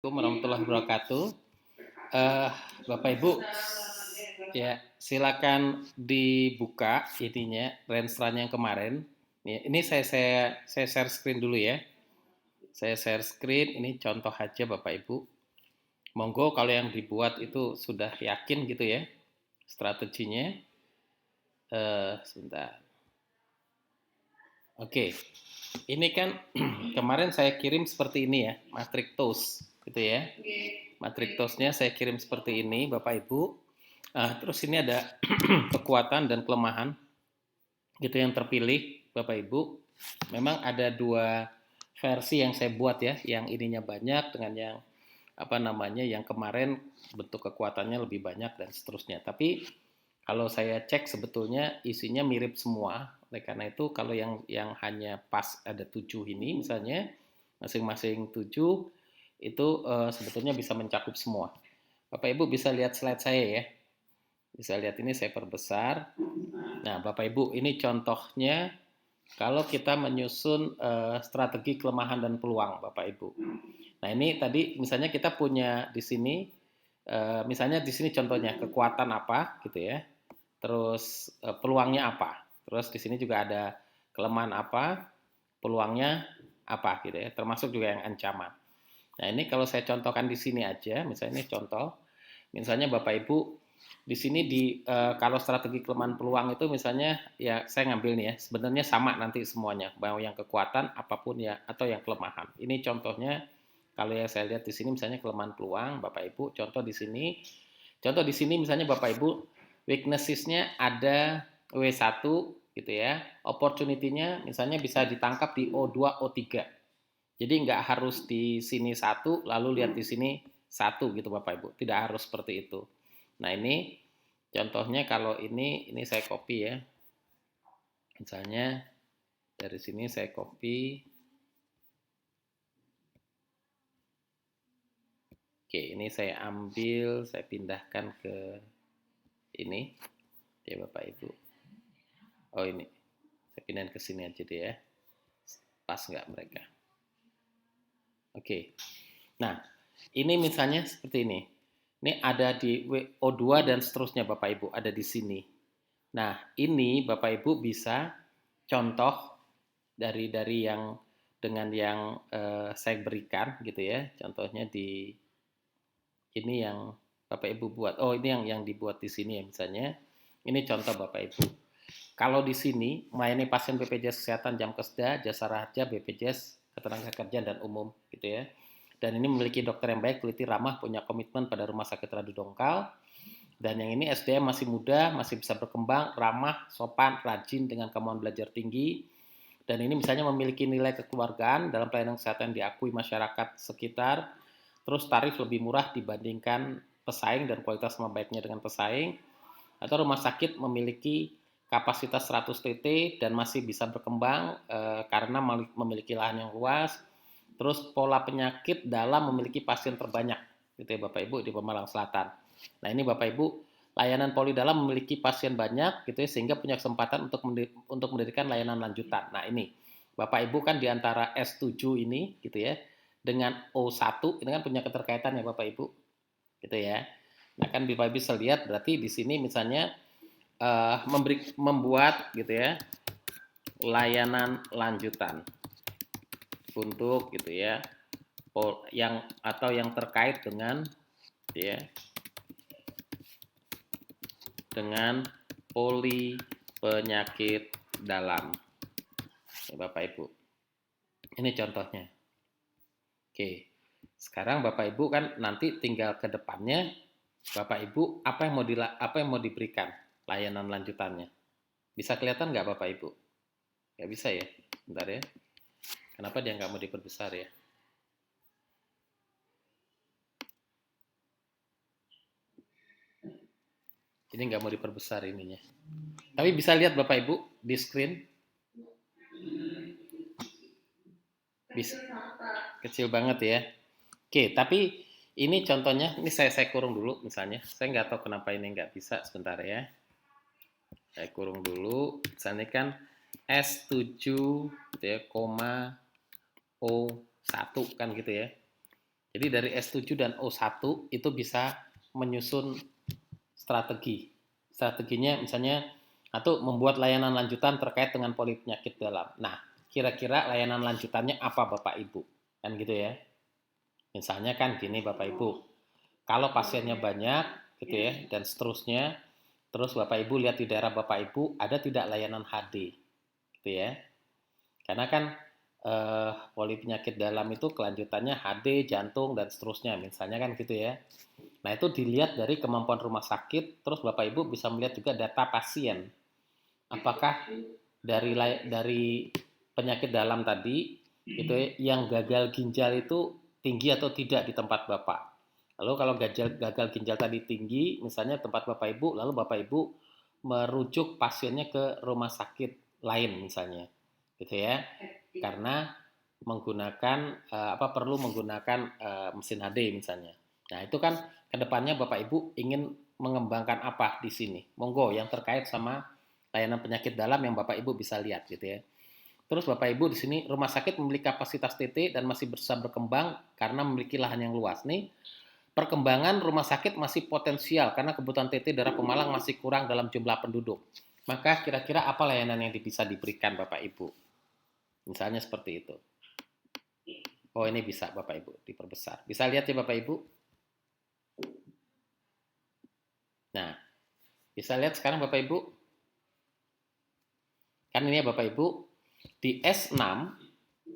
Assalamualaikum warahmatullahi wabarakatuh. Eh, Bapak Ibu, ya silakan dibuka ininya renstra yang kemarin. Ya, ini saya share screen dulu ya. Saya share screen. Ini contoh aja Bapak Ibu. Monggo kalau yang dibuat itu sudah yakin gitu ya strateginya. Sebentar. Oke, ini kan kemarin saya kirim seperti ini ya, matrix toast gitu ya. Matrix toastnya saya kirim seperti ini Bapak Ibu. Terus ini ada kekuatan dan kelemahan gitu yang terpilih Bapak Ibu. Memang ada dua versi yang saya buat ya, yang ininya banyak dengan yang apa namanya yang kemarin bentuk kekuatannya lebih banyak dan seterusnya. Tapi kalau saya cek sebetulnya isinya mirip semua. Oleh karena itu kalau yang hanya pas ada 7 ini misalnya masing-masing 7 itu sebetulnya bisa mencakup semua. Bapak Ibu bisa lihat slide saya ya. Bisa lihat ini saya perbesar. Nah, Bapak Ibu, ini contohnya kalau kita menyusun strategi kelemahan dan peluang, Bapak Ibu. Nah, ini tadi misalnya kita punya di sini, misalnya di sini contohnya kekuatan apa, gitu ya. Terus peluangnya apa. Terus di sini juga ada kelemahan apa, peluangnya apa, gitu ya. Termasuk juga yang ancaman. Nah, ini kalau saya contohkan di sini aja, misalnya ini contoh, misalnya Bapak Ibu di sini kalau strategi kelemahan peluang itu misalnya ya saya ngambil nih ya sebenarnya sama nanti semuanya mau yang kekuatan apapun ya atau yang kelemahan. Ini contohnya kalau yang saya lihat di sini misalnya kelemahan peluang Bapak Ibu contoh di sini misalnya Bapak Ibu weaknessesnya ada W1 gitu ya opportunity-nya misalnya bisa ditangkap di O2 O3 jadi nggak harus di sini satu lalu lihat di sini satu gitu Bapak Ibu tidak harus seperti itu. Nah, ini contohnya kalau ini saya copy ya. Misalnya dari sini saya copy. Oke, ini saya ambil, saya pindahkan ke ini. Ya Bapak Ibu. Oh ini, saya pindahin ke sini aja deh ya. Pas nggak mereka? Oke. Nah, ini misalnya seperti ini. Ini ada di O2 dan seterusnya Bapak Ibu, ada di sini. Nah, ini Bapak Ibu bisa contoh dari yang dengan yang saya berikan gitu ya. Contohnya di ini yang Bapak Ibu buat. Oh, ini yang dibuat di sini ya misalnya. Ini contoh Bapak Ibu. Kalau di sini melayani pasien BPJS Kesehatan Jam Kesda, Jasa Raharja, BPJS Ketenagakerjaan dan Umum gitu ya. Dan ini memiliki dokter yang baik, teliti, ramah, punya komitmen pada Rumah Sakit Radu Dongkal. Dan yang ini SDM masih muda, masih bisa berkembang, ramah, sopan, rajin dengan kemauan belajar tinggi. Dan ini misalnya memiliki nilai kekeluargaan dalam pelayanan kesehatan yang diakui masyarakat sekitar. Terus tarif lebih murah dibandingkan pesaing dan kualitas sama baiknya dengan pesaing. Atau rumah sakit memiliki kapasitas 100 TT dan masih bisa berkembang karena memiliki lahan yang luas. Terus pola penyakit dalam memiliki pasien terbanyak gitu ya Bapak Ibu di Pemalang Selatan. Nah, ini Bapak Ibu layanan poli dalam memiliki pasien banyak gitu ya sehingga punya kesempatan untuk mendirikan layanan lanjutan. Nah, ini Bapak Ibu kan di antara S7 ini gitu ya dengan O1 ini kan punya keterkaitan ya Bapak Ibu gitu ya. Nah, kan Bapak Ibu bisa lihat berarti di sini misalnya membuat gitu ya layanan lanjutan untuk gitu ya yang atau yang terkait dengan ya dengan poli penyakit dalam ya Bapak Ibu. Ini contohnya. Oke. Sekarang Bapak Ibu kan nanti tinggal ke depannya Bapak Ibu apa yang mau diberikan layanan lanjutannya. Bisa kelihatan nggak Bapak Ibu? Ya bisa ya. Bentar ya. Kenapa dia nggak mau diperbesar ya? Ini nggak mau diperbesar ininya. Tapi bisa lihat Bapak Ibu di screen. Bisa kecil banget ya. Oke, tapi ini contohnya, ini saya kurung dulu misalnya. Saya nggak tahu kenapa ini nggak bisa sebentar ya. Saya kurung dulu. Misalnya kan S7 gitu ya, koma O1 kan gitu ya. Jadi dari S7 dan O1 itu bisa menyusun strategi. Strateginya misalnya atau membuat layanan lanjutan terkait dengan polipenyakit dalam. Nah, kira-kira layanan lanjutannya apa Bapak Ibu? Kan gitu ya. Misalnya kan gini Bapak Ibu, kalau pasiennya banyak gitu ya dan seterusnya, terus Bapak Ibu lihat di daerah Bapak Ibu ada tidak layanan HD gitu ya. Karena kan poli penyakit dalam itu kelanjutannya HD, jantung dan seterusnya misalnya kan gitu ya. Nah, itu dilihat dari kemampuan rumah sakit, terus Bapak Ibu bisa melihat juga data pasien. Apakah dari penyakit dalam tadi itu yang gagal ginjal itu tinggi atau tidak di tempat Bapak. Lalu kalau gagal ginjal tadi tinggi, misalnya tempat Bapak Ibu, lalu Bapak Ibu merujuk pasiennya ke rumah sakit lain misalnya. Gitu ya. Karena menggunakan perlu menggunakan mesin HD misalnya. Nah, itu kan kedepannya Bapak Ibu ingin mengembangkan apa di sini? Monggo yang terkait sama layanan penyakit dalam yang Bapak Ibu bisa lihat gitu ya. Terus Bapak Ibu di sini rumah sakit memiliki kapasitas TT dan masih bisa berkembang karena memiliki lahan yang luas nih. Perkembangan rumah sakit masih potensial karena kebutuhan TT daerah Pemalang masih kurang dalam jumlah penduduk. Maka kira-kira apa layanan yang bisa diberikan Bapak Ibu? Misalnya seperti itu. Oh, ini bisa Bapak Ibu diperbesar. Bisa lihat ya Bapak Ibu? Nah, bisa lihat sekarang Bapak Ibu? Kan ini ya Bapak Ibu, di S6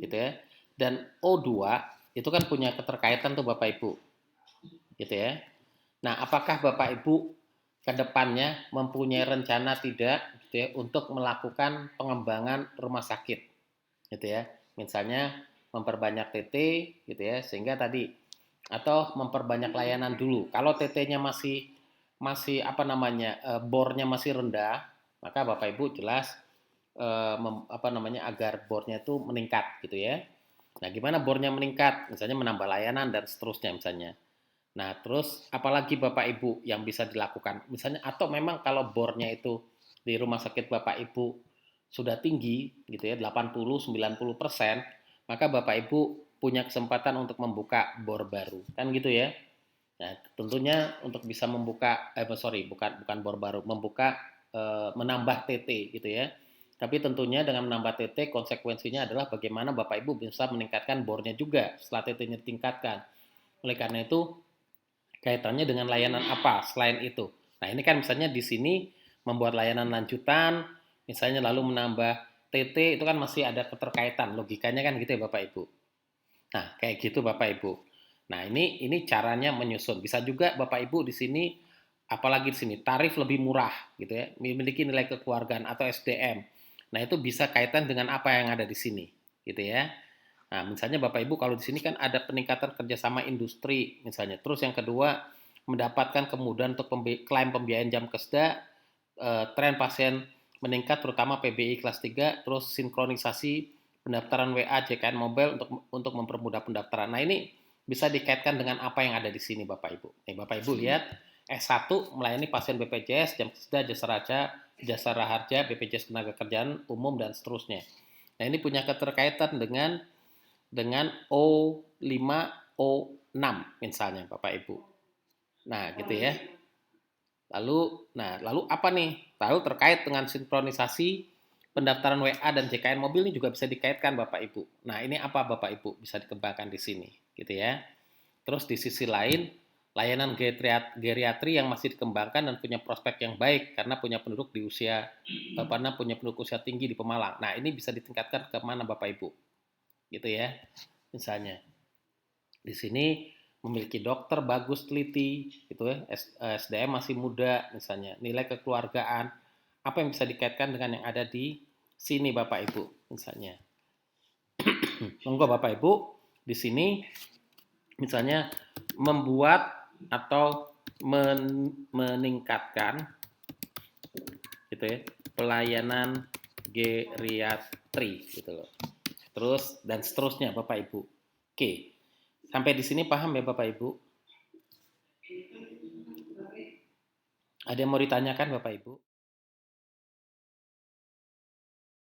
gitu ya, dan O2 itu kan punya keterkaitan tuh Bapak Ibu. Gitu ya. Nah, apakah Bapak Ibu ke depannya mempunyai rencana tidak gitu ya, untuk melakukan pengembangan rumah sakit gitu ya. Misalnya memperbanyak TT gitu ya, sehingga tadi atau memperbanyak layanan dulu. Kalau TT-nya masih masih apa namanya bornya masih rendah, maka Bapak Ibu jelas apa namanya agar bornya itu meningkat gitu ya. Nah, gimana bornya meningkat? Misalnya menambah layanan dan seterusnya misalnya. Nah, terus apalagi Bapak Ibu yang bisa dilakukan? Misalnya atau memang kalau bornya itu di rumah sakit Bapak Ibu sudah tinggi gitu ya, 80-90%, maka Bapak Ibu punya kesempatan untuk membuka bor baru. Kan gitu ya. Nah, tentunya untuk bisa membuka bukan bukan bor baru, membuka menambah TT gitu ya. Tapi tentunya dengan menambah TT konsekuensinya adalah bagaimana Bapak Ibu bisa meningkatkan bornya juga setelah TT-nya ditingkatkan. Oleh karena itu kaitannya dengan layanan apa selain itu. Nah, ini kan misalnya di sini membuat layanan lanjutan, misalnya lalu menambah TT itu kan masih ada keterkaitan, logikanya kan gitu ya Bapak Ibu. Nah, kayak gitu Bapak Ibu. Nah, ini caranya menyusun. Bisa juga Bapak Ibu di sini apalagi di sini tarif lebih murah gitu ya, memiliki nilai kekeluargaan atau SDM. Nah, itu bisa kaitan dengan apa yang ada di sini gitu ya. Nah, misalnya Bapak Ibu kalau di sini kan ada peningkatan kerjasama industri misalnya. Terus yang kedua mendapatkan kemudahan untuk klaim pembiayaan jam kesda, tren pasien meningkat terutama PBI kelas 3, terus sinkronisasi pendaftaran WA JKN Mobile untuk mempermudah pendaftaran. Nah, ini bisa dikaitkan dengan apa yang ada di sini Bapak Ibu. Nih Bapak Ibu lihat S1 melayani pasien BPJS, jam kesda, jasa raja, jasa raharja, BPJS Ketenagakerjaan Umum dan seterusnya. Nah, ini punya keterkaitan dengan O5, O6 misalnya Bapak Ibu. Nah, gitu ya. Lalu apa nih? Lalu terkait dengan sinkronisasi pendaftaran WA dan JKN mobil ini juga bisa dikaitkan Bapak Ibu. Nah, ini apa Bapak Ibu bisa dikembangkan di sini, gitu ya. Terus di sisi lain, layanan geriatri yang masih dikembangkan dan punya prospek yang baik karena punya penduduk di usia karena punya penduduk usia tinggi di Pemalang. Nah, ini bisa ditingkatkan ke mana Bapak Ibu? Gitu ya. Misalnya di sini memiliki dokter bagus teliti gitu ya, SDM masih muda misalnya, nilai kekeluargaan apa yang bisa dikaitkan dengan yang ada di sini Bapak Ibu misalnya. Monggo Bapak Ibu di sini misalnya membuat atau meningkatkan gitu ya pelayanan geriatri gitu loh. Terus dan seterusnya Bapak Ibu. Oke. Sampai di sini paham ya Bapak Ibu? Ada yang mau ditanyakan Bapak Ibu?